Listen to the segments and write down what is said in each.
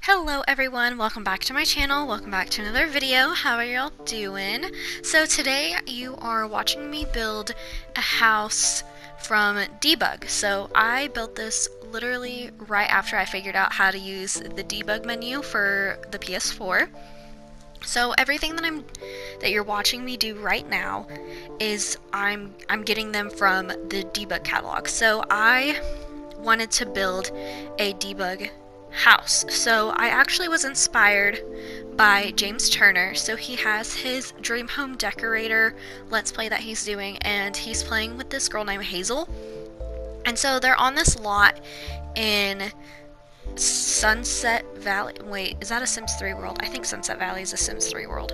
Hello everyone, welcome back to my channel, welcome back to another video. How are y'all doing? So today you are watching me build a house from Debug. So I built this literally right after I figured out how to use the debug menu for the PS4. So everything that you're watching me do right now is I'm getting them from the debug catalog. So I wanted to build a debug house. So I actually was inspired by James Turner. So he has his Dream Home Decorator Let's Play that he's doing, and he's playing with this girl named Hazel. And so they're on this lot in Sunset Valley. Wait, is that a Sims 3 world? I think Sunset Valley is a Sims 3 world.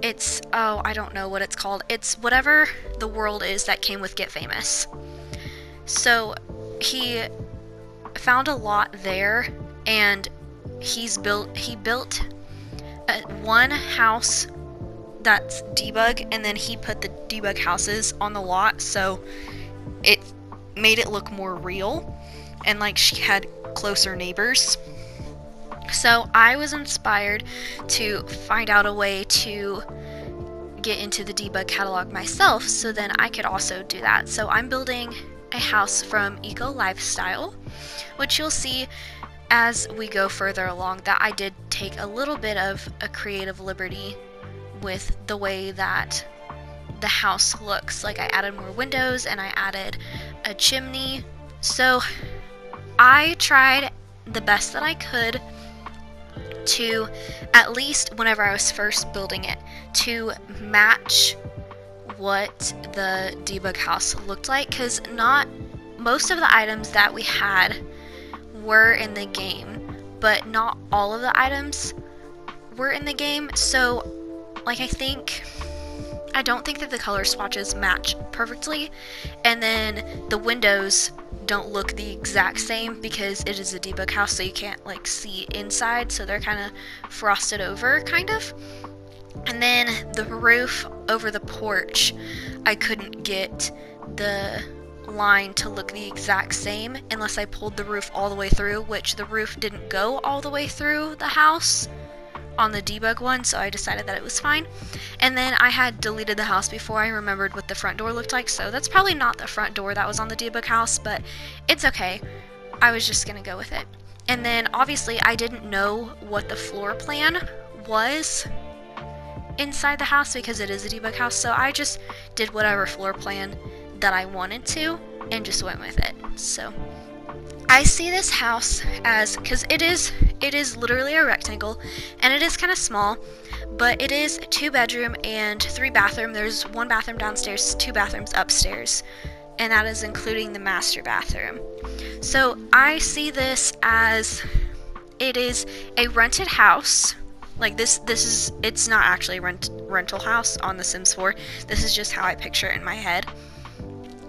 It's, oh, I don't know what it's called. It's whatever the world is that came with Get Famous. So he found a lot there, and he built one house that's debug, and then he put the debug houses on the lot, so it made it look more real, and like she had closer neighbors. So I was inspired to find out a way to get into the debug catalog myself, so then I could also do that. So I'm building a house from Eco Lifestyle, which you'll see as we go further along that I did take a little bit of a creative liberty with the way that the house looks. Like I added more windows and I added a chimney. So I tried the best that I could to, at least whenever I was first building it, to match what the debug house looked like, because not most of the items that we had were in the game, but not all of the items were in the game. So like I don't think that the color swatches match perfectly, and then the windows don't look the exact same because it is a debug house, so you can't like see inside, so they're kind of frosted over kind of. And then the roof over the porch, I couldn't get the line to look the exact same unless I pulled the roof all the way through, which the roof didn't go all the way through the house on the debug one, so I decided that it was fine. And then I had deleted the house before I remembered what the front door looked like, so that's probably not the front door that was on the debug house, but it's okay. I was just gonna go with it. And then obviously I didn't know what the floor plan was inside the house because it is a debug house, so I just did whatever floor plan that I wanted to and just went with it. So I see this house as, because it is literally a rectangle and it is kind of small, but it is 2 bedroom and 3 bathroom. There's 1 bathroom downstairs, 2 bathrooms upstairs, and that is including the master bathroom. So I see this as it is a rented house. Like it's not actually a rental house on The Sims 4. This is just how I picture it in my head.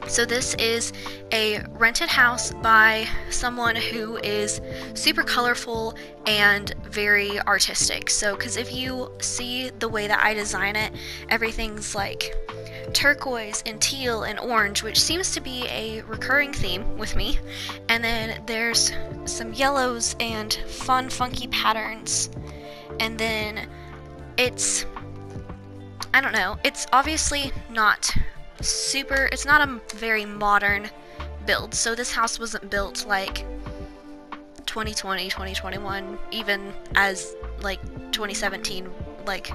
So this is a rented house by someone who is super colorful and very artistic. So, because if you see the way that I design it, everything's like turquoise and teal and orange, which seems to be a recurring theme with me. And then there's some yellows and fun, funky patterns. And then it's, I don't know, it's obviously not super, it's not a very modern build. So this house wasn't built like 2020, 2021, even as like 2017, like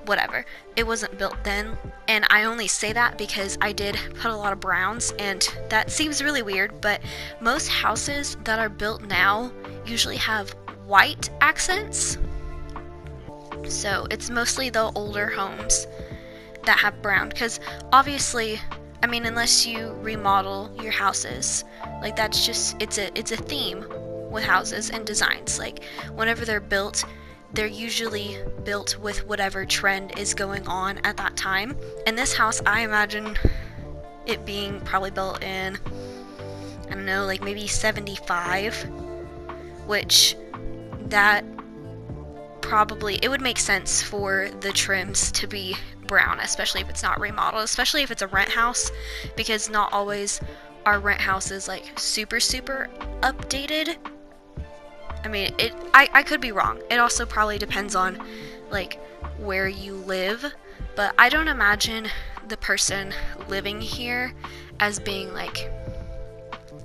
whatever. It wasn't built then. And I only say that because I did put a lot of browns, and that seems really weird, but most houses that are built now usually have white accents. So it's mostly the older homes that have brown, because obviously, I mean, unless you remodel your houses, like that's just, it's a theme with houses and designs. Like whenever they're built, they're usually built with whatever trend is going on at that time. And this house, I imagine it being probably built in, I don't know, like maybe 75, which that probably, it would make sense for the trims to be brown, especially if it's not remodeled, especially if it's a rent house, because not always are rent houses like super updated. I mean, I could be wrong. It also probably depends on, like, where you live, but I don't imagine the person living here as being, like,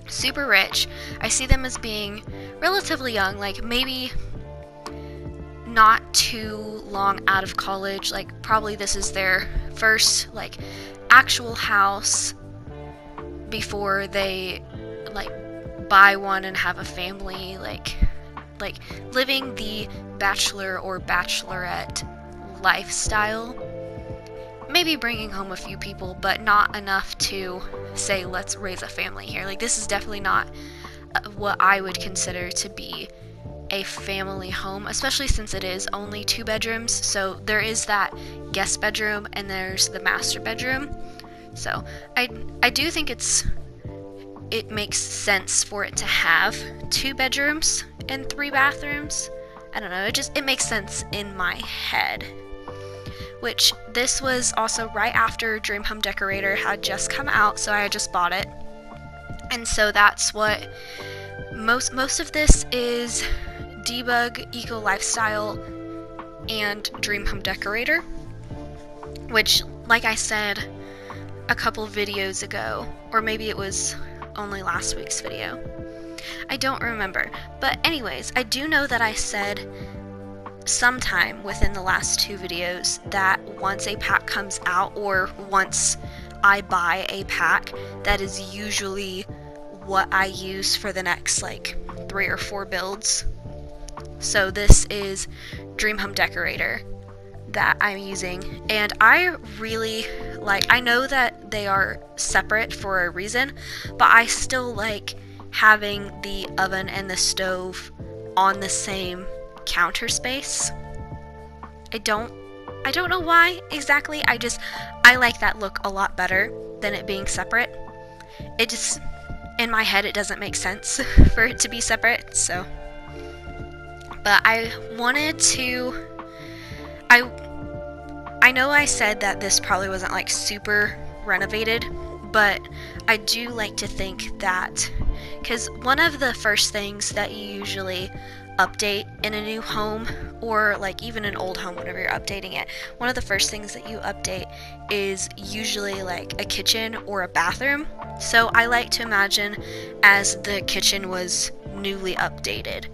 super rich. I see them as being relatively young, like, maybe not too long out of college. Like, probably this is their first, like, actual house before they, like, buy one and have a family, like living the bachelor or bachelorette lifestyle. Maybe bringing home a few people, but not enough to say, let's raise a family here. Like, this is definitely not what I would consider to be a family home, especially since it is only 2 bedrooms. So there is that guest bedroom and there's the master bedroom. So I do think it makes sense for it to have 2 bedrooms and 3 bathrooms. I don't know, it makes sense in my head. Which, this was also right after Dream Home Decorator had just come out, so I had just bought it. And so that's what most of this is: Debug, Eco Lifestyle, and Dream Home Decorator. Which, like I said a couple videos ago, or maybe it was only last week's video, I don't remember. But anyways, I do know that I said sometime within the last 2 videos that once a pack comes out, or once I buy a pack, that is usually what I use for the next, like, 3 or 4 builds. So this is Dream Home Decorator that I'm using, and I really like, I know that they are separate for a reason, but I still like having the oven and the stove on the same counter space. I don't know why exactly, I like that look a lot better than it being separate. It just, in my head, it doesn't make sense for it to be separate, so. But I wanted to, I know I said that this probably wasn't, like, super renovated, but I do like to think that, because one of the first things that you usually update in a new home, or like even an old home, whenever you're updating it, one of the first things that you update is usually like a kitchen or a bathroom. So I like to imagine as the kitchen was newly updated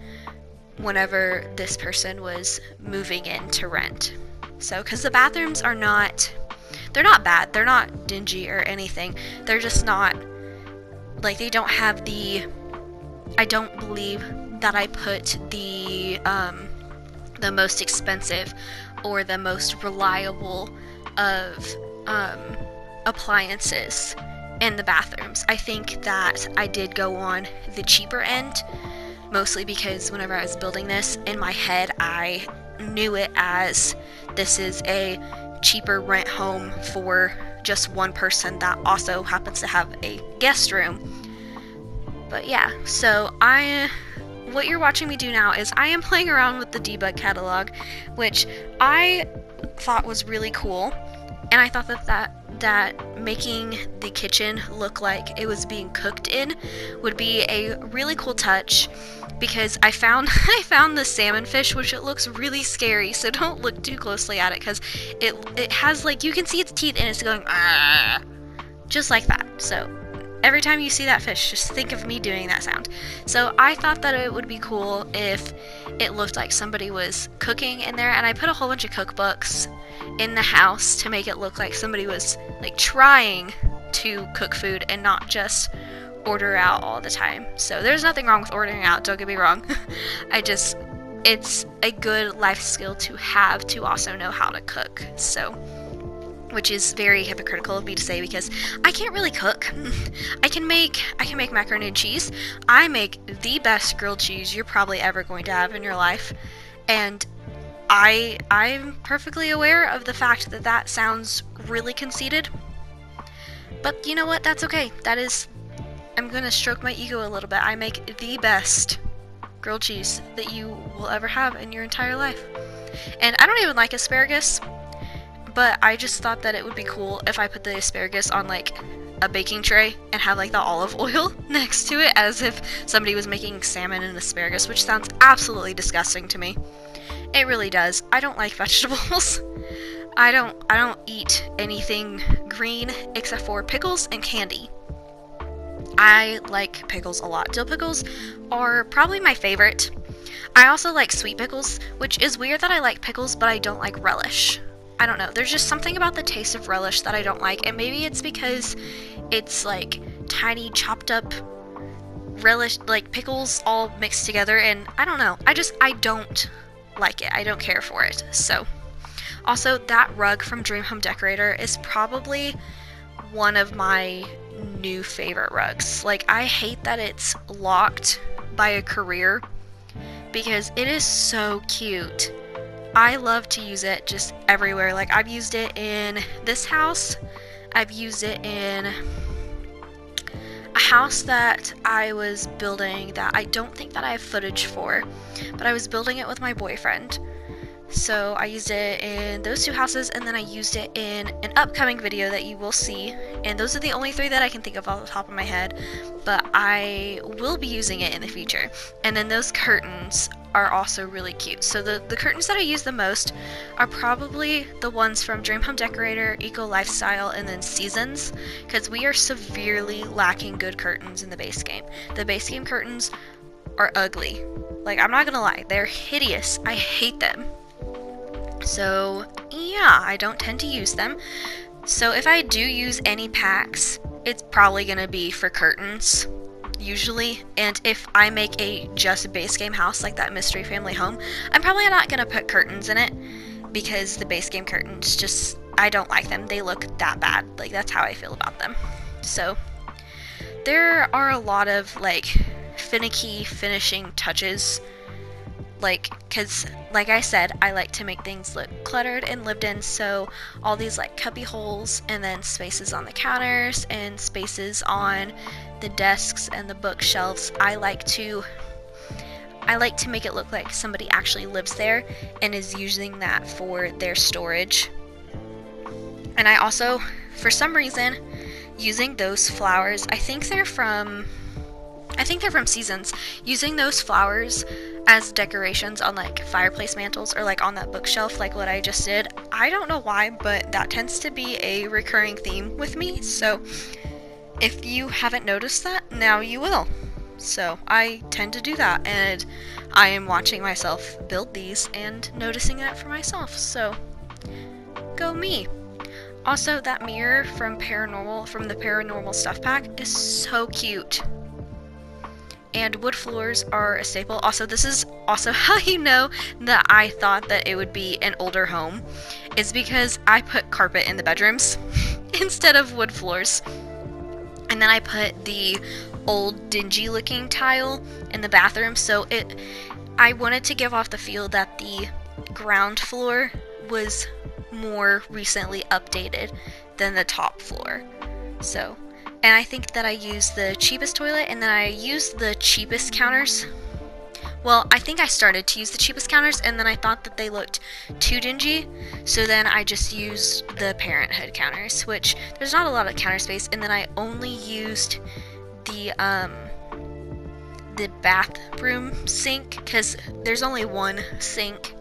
whenever this person was moving in to rent. So, because the bathrooms are not, they're not bad, they're not dingy or anything, they're just not, like, they don't have the, I don't believe that I put the most expensive or the most reliable of appliances in the bathrooms. I think that I did go on the cheaper end, mostly because whenever I was building this, in my head I knew it as, this is a cheaper rent home for just one person that also happens to have a guest room. But yeah, so what you're watching me do now is I am playing around with the Debug catalog, which I thought was really cool, and I thought that making the kitchen look like it was being cooked in would be a really cool touch, because I found the salmon fish, which it looks really scary, so don't look too closely at it, because it has, like, you can see its teeth and it's going ah, just like that. So every time you see that fish, just think of me doing that sound. So I thought that it would be cool if it looked like somebody was cooking in there, and I put a whole bunch of cookbooks in the house to make it look like somebody was, like, trying to cook food and not just order out all the time. So there's nothing wrong with ordering out, don't get me wrong. It's a good life skill to have, to also know how to cook. So, which is very hypocritical of me to say, because I can't really cook. I can make macaroni and cheese. I make the best grilled cheese you're probably ever going to have in your life, and I'm perfectly aware of the fact that that sounds really conceited. But you know what? That's okay. I'm gonna stroke my ego a little bit. I make the best grilled cheese that you will ever have in your entire life. And I don't even like asparagus, but I just thought that it would be cool if I put the asparagus on, like, a baking tray and have like the olive oil next to it as if somebody was making salmon and asparagus, which sounds absolutely disgusting to me. It really does. I don't like vegetables. I don't eat anything green except for pickles and candy. I like pickles a lot. Dill pickles are probably my favorite. I also like sweet pickles, which is weird that I like pickles, but I don't like relish. I don't know. There's just something about the taste of relish that I don't like, and maybe it's because it's like tiny chopped up relish, like pickles all mixed together, and I don't know. I don't like it. I don't care for it. So, also that rug from Dream Home Decorator is probably one of my new favorite rugs. Like, I hate that it's locked by a career because it is so cute. I love to use it just everywhere. Like, I've used it in this house. I've used it in a house that I was building that I don't think that I have footage for, but I was building it with my boyfriend. So I used it in those two houses, and then I used it in an upcoming video that you will see. And those are the only three that I can think of off the top of my head, but I will be using it in the future. And then those curtains are also really cute. So the curtains that I use the most are probably the ones from Dream Home Decorator, Eco Lifestyle, and then Seasons, because we are severely lacking good curtains in the base game. The base game curtains are ugly. Like, I'm not gonna lie, they're hideous. I hate them. So yeah, I don't tend to use them. So if I do use any packs, it's probably gonna be for curtains, usually. And if I make a just base game house like that Mystery Family home, I'm probably not gonna put curtains in it because the base game curtains just, I don't like them. They look that bad. Like, that's how I feel about them. So there are a lot of like finicky finishing touches. Like, because like I said, I like to make things look cluttered and lived in, so all these like cubby holes and then spaces on the counters and spaces on the desks and the bookshelves, I like to make it look like somebody actually lives there and is using that for their storage. And I also, for some reason, using those flowers, I think they're from Seasons, using those flowers as decorations on like fireplace mantles or like on that bookshelf, like what I just did. I don't know why, but that tends to be a recurring theme with me. So if you haven't noticed that, now you will. So I tend to do that, and I am watching myself build these and noticing that for myself. So go me. Also, that mirror from the Paranormal Stuff Pack is so cute. And wood floors are a staple. Also, this is also how you know that I thought that it would be an older home. It's because I put carpet in the bedrooms instead of wood floors. And then I put the old dingy looking tile in the bathroom. So I wanted to give off the feel that the ground floor was more recently updated than the top floor. So, and I think that I used the cheapest toilet, and then I used the cheapest counters. Well, I think I started to use the cheapest counters, and then I thought that they looked too dingy, so then I just used the Parenthood counters, which there's not a lot of counter space, and then I only used the bathroom sink, because there's only one sink,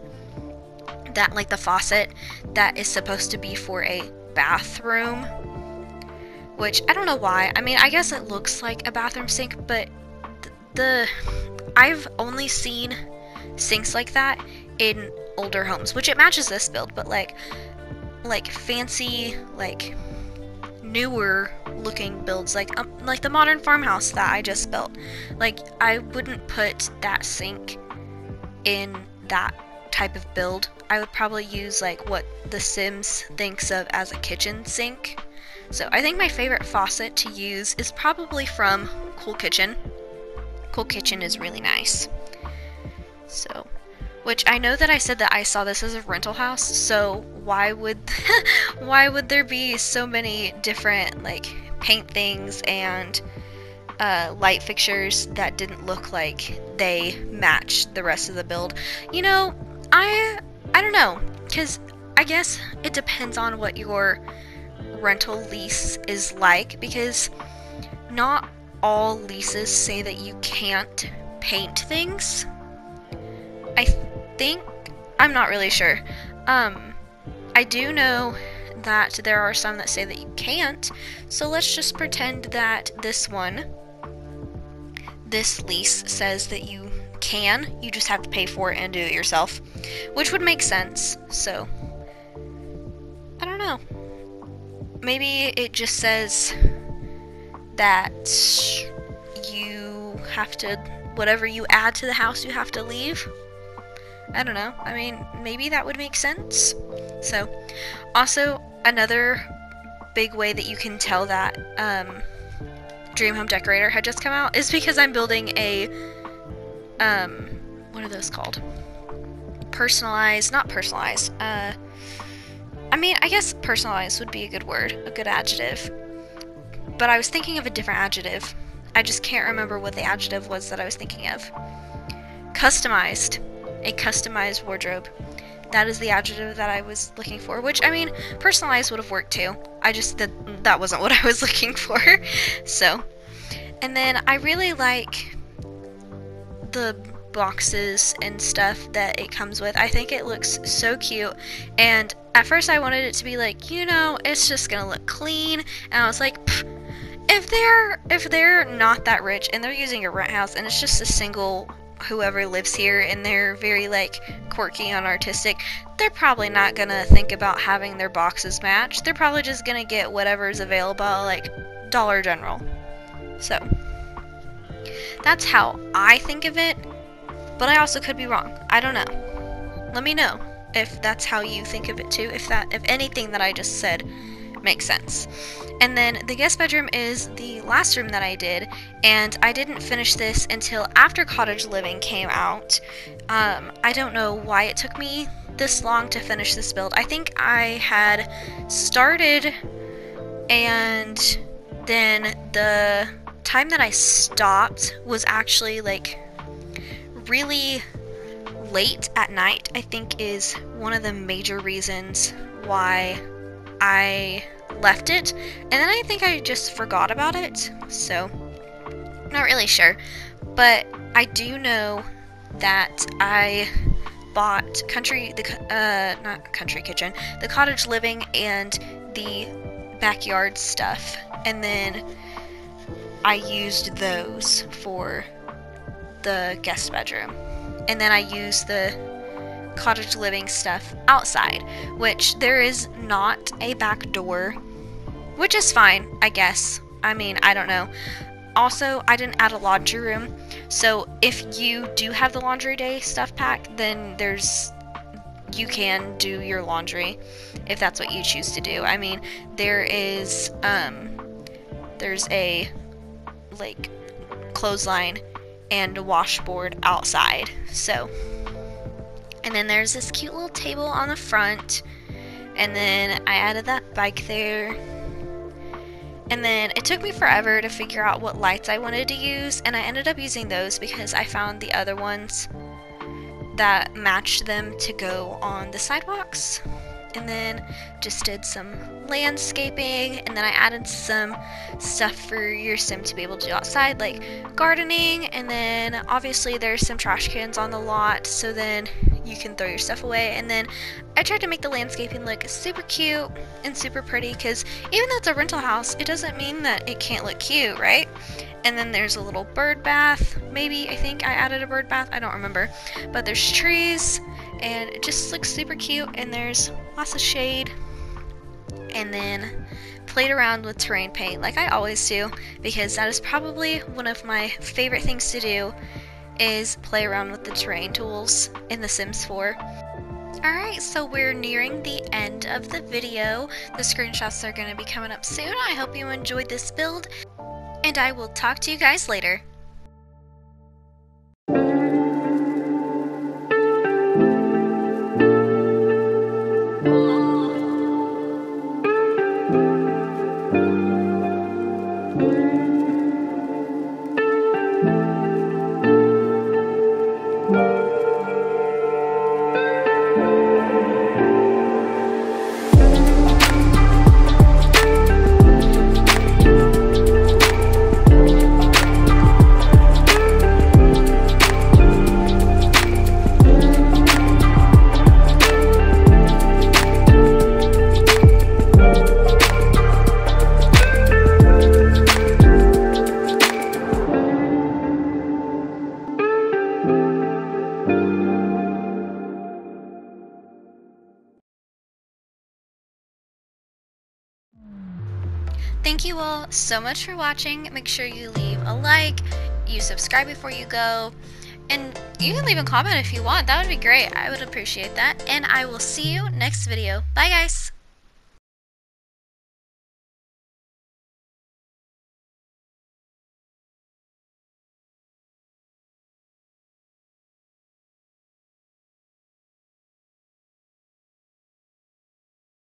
that, like the faucet, that is supposed to be for a bathroom. Which, I don't know why. I mean, I guess it looks like a bathroom sink, but I've only seen sinks like that in older homes, which it matches this build, but like fancy, like newer looking builds, like the modern farmhouse that I just built. Like, I wouldn't put that sink in that type of build. I would probably use like what The Sims thinks of as a kitchen sink. So I think my favorite faucet to use is probably from Cool Kitchen. Cool Kitchen is really nice. So, which I know that I said that I saw this as a rental house, so why would there be so many different like paint things and light fixtures that didn't look like they matched the rest of the build? You know, I don't know, because I guess it depends on what your rental lease is like, because not all leases say that you can't paint things. I think, I'm not really sure. I do know that there are some that say that you can't, so let's just pretend that this lease says that you can, you just have to pay for it and do it yourself, which would make sense. So I don't know, maybe it just says that you have to, whatever you add to the house you have to leave. I don't know, I mean, maybe that would make sense. So also, another big way that you can tell that Dream Home Decorator had just come out is because I'm building a what are those called? Personalized, not personalized, I mean, I guess personalized would be a good word, a good adjective. But I was thinking of a different adjective. I just can't remember what the adjective was that I was thinking of. Customized. A customized wardrobe. That is the adjective that I was looking for, which, I mean, personalized would have worked too. I just, that wasn't what I was looking for. So, and then I really like the boxes and stuff that it comes with. I think it looks so cute, and at first I wanted it to be like, you know, it's just gonna look clean, and I was like, if they're not that rich and they're using a rent house and it's just a single whoever lives here and they're very like quirky and artistic, they're probably not gonna think about having their boxes matched. They're probably just gonna get whatever's available, like Dollar General. So that's how I think of it, but I also could be wrong. I don't know. Let me know if that's how you think of it too, if anything that I just said makes sense. And then the guest bedroom is the last room that I did, and I didn't finish this until after Cottage Living came out. I don't know why it took me this long to finish this build. I think I had started, and then the time that I stopped was actually like really late at night, I think is one of the major reasons why I left it, and then I think I just forgot about it, so not really sure. But I do know that I bought not Country Kitchen, the Cottage Living and the backyard stuff, and then I used those for the guest bedroom, and then I used the Cottage Living stuff outside, which there is not a back door, which is fine, I guess. I mean, I don't know. Also, I didn't add a laundry room, so if you do have the laundry day stuff pack, then you can do your laundry if that's what you choose to do. I mean, there's a like clothesline and a washboard outside, so. And then there's this cute little table on the front, and then I added that bike there. And then it took me forever to figure out what lights I wanted to use, and I ended up using those because I found the other ones that matched them to go on the sidewalks. And then just did some landscaping, and then I added some stuff for your sim to be able to do outside, like gardening, and then obviously there's some trash cans on the lot, so then you can throw your stuff away. And then I tried to make the landscaping look super cute and super pretty, because even though it's a rental house, it doesn't mean that it can't look cute, right? And then there's a little bird bath, maybe, I think I added a bird bath, I don't remember, but there's trees, and it just looks super cute, and there's lots of shade. And then played around with terrain paint like I always do, because that is probably one of my favorite things to do, is play around with the terrain tools in The Sims 4. Alright, so we're nearing the end of the video. The screenshots are going to be coming up soon. I hope you enjoyed this build, and I will talk to you guys later. Thank you all so much for watching. Make sure you leave a like, you subscribe before you go, and you can leave a comment if you want. That would be great. I would appreciate that. And I will see you next video. Bye guys!